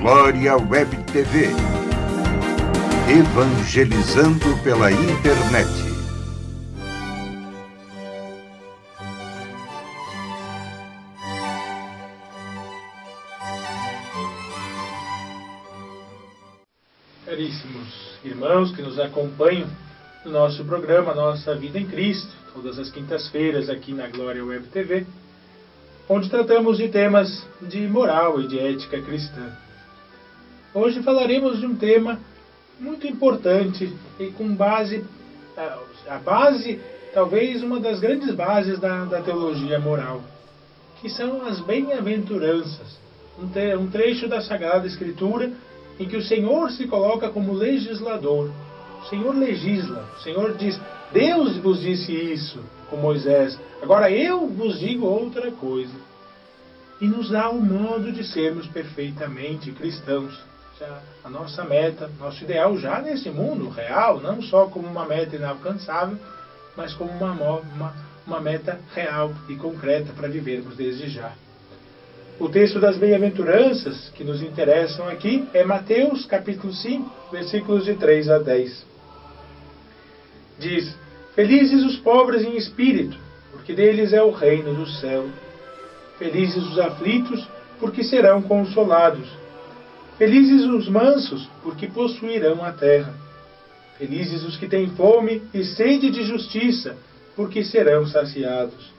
Glória Web TV. Evangelizando pela internet. Caríssimos irmãos que nos acompanham no nosso programa Nossa Vida em Cristo, todas as quintas-feiras aqui na Glória Web TV, onde tratamos de temas de moral e de ética cristã. Hoje falaremos de um tema muito importante e com base, talvez uma das grandes bases da teologia moral, que são as bem-aventuranças, um trecho da Sagrada Escritura em que o Senhor se coloca como legislador. O Senhor legisla, o Senhor diz: Deus vos disse isso com Moisés, agora eu vos digo outra coisa. E nos dá o modo de sermos perfeitamente cristãos. A nossa meta, nosso ideal já nesse mundo real, não só como uma meta inalcançável, mas como uma meta real e concreta para vivermos desde já. O texto das bem-aventuranças que nos interessam aqui é Mateus capítulo 5, versículos de 3 a 10. Diz: Felizes os pobres em espírito, porque deles é o reino do céu. Felizes os aflitos, porque serão consolados. Felizes os mansos, porque possuirão a terra. Felizes os que têm fome e sede de justiça, porque serão saciados.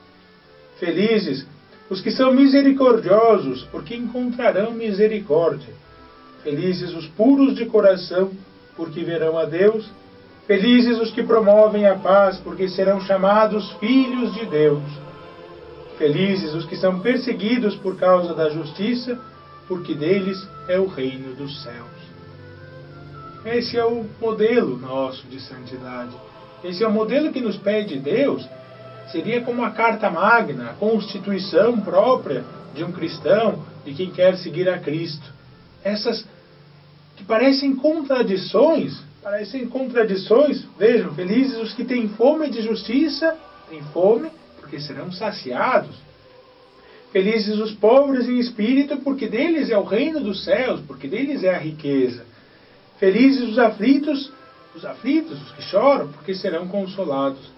Felizes os que são misericordiosos, porque encontrarão misericórdia. Felizes os puros de coração, porque verão a Deus. Felizes os que promovem a paz, porque serão chamados filhos de Deus. Felizes os que são perseguidos por causa da justiça, porque deles é o reino dos céus. Esse é o modelo nosso de santidade. Esse é o modelo que nos pede Deus. Seria como a carta magna, a constituição própria de um cristão, de quem quer seguir a Cristo. Essas que parecem contradições, vejam, felizes os que têm fome de justiça, têm fome porque serão saciados. Felizes os pobres em espírito, porque deles é o reino dos céus, porque deles é a riqueza. Felizes os aflitos, os que choram, porque serão consolados.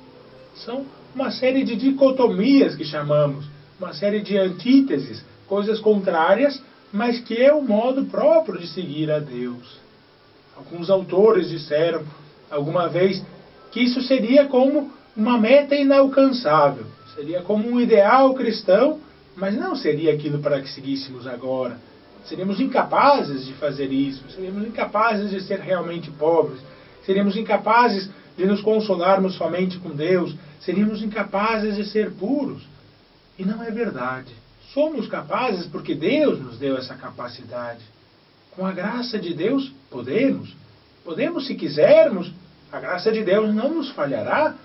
São uma série de dicotomias que chamamos, uma série de antíteses, coisas contrárias, mas que é o modo próprio de seguir a Deus. Alguns autores disseram alguma vez que isso seria como uma meta inalcançável, seria como um ideal cristão, mas não seria aquilo para que seguíssemos agora. Seríamos incapazes de fazer isso, seríamos incapazes de ser realmente pobres, seríamos incapazes de nos consolarmos somente com Deus, seríamos incapazes de ser puros. E não é verdade. Somos capazes porque Deus nos deu essa capacidade. Com a graça de Deus, podemos. Podemos se quisermos. A graça de Deus não nos falhará,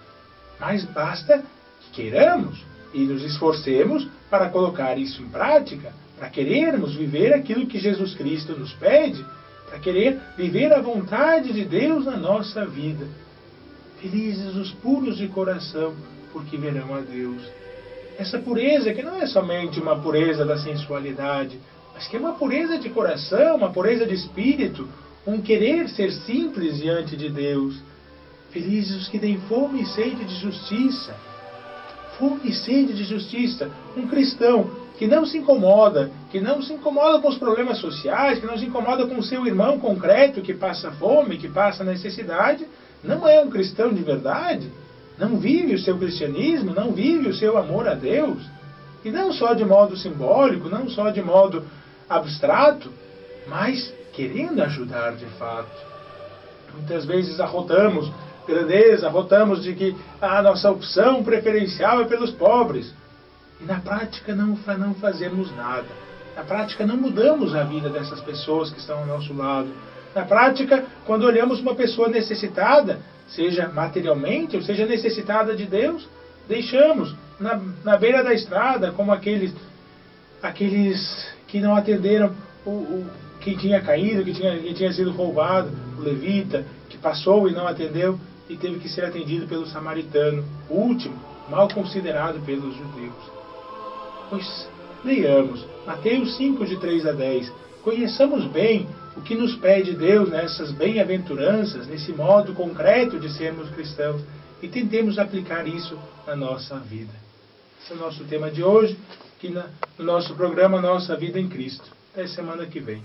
mas basta que queiramos e nos esforcemos para colocar isso em prática, para querermos viver aquilo que Jesus Cristo nos pede, para querer viver a vontade de Deus na nossa vida. Felizes os puros de coração, porque verão a Deus. Essa pureza que não é somente uma pureza da sensualidade, mas que é uma pureza de coração, uma pureza de espírito, um querer ser simples diante de Deus. Felizes os que têm fome e sede de justiça. Fome e sede de justiça. Um cristão que não se incomoda com os problemas sociais, que não se incomoda com o seu irmão concreto que passa fome, que passa necessidade, não é um cristão de verdade, não vive o seu cristianismo, não vive o seu amor a Deus, e não só de modo simbólico, não só de modo abstrato, mas querendo ajudar de fato. Muitas vezes arrotamos grandeza, arrotamos de que a nossa opção preferencial é pelos pobres, e na prática não fazemos nada. Na prática não mudamos a vida dessas pessoas que estão ao nosso lado. Na prática, quando olhamos uma pessoa necessitada, seja materialmente ou seja necessitada de Deus, deixamos na beira da estrada, como aqueles que não atenderam quem tinha caído, que tinha sido roubado, o levita, que passou e não atendeu e teve que ser atendido pelo samaritano, o último, mal considerado pelos judeus. Pois Leiamos Mateus 5, de 3 a 10. Conheçamos bem o que nos pede Deus nessas bem-aventuranças, nesse modo concreto de sermos cristãos, e tentemos aplicar isso na nossa vida. Esse é o nosso tema de hoje, aqui no nosso programa Nossa Vida em Cristo. Até semana que vem.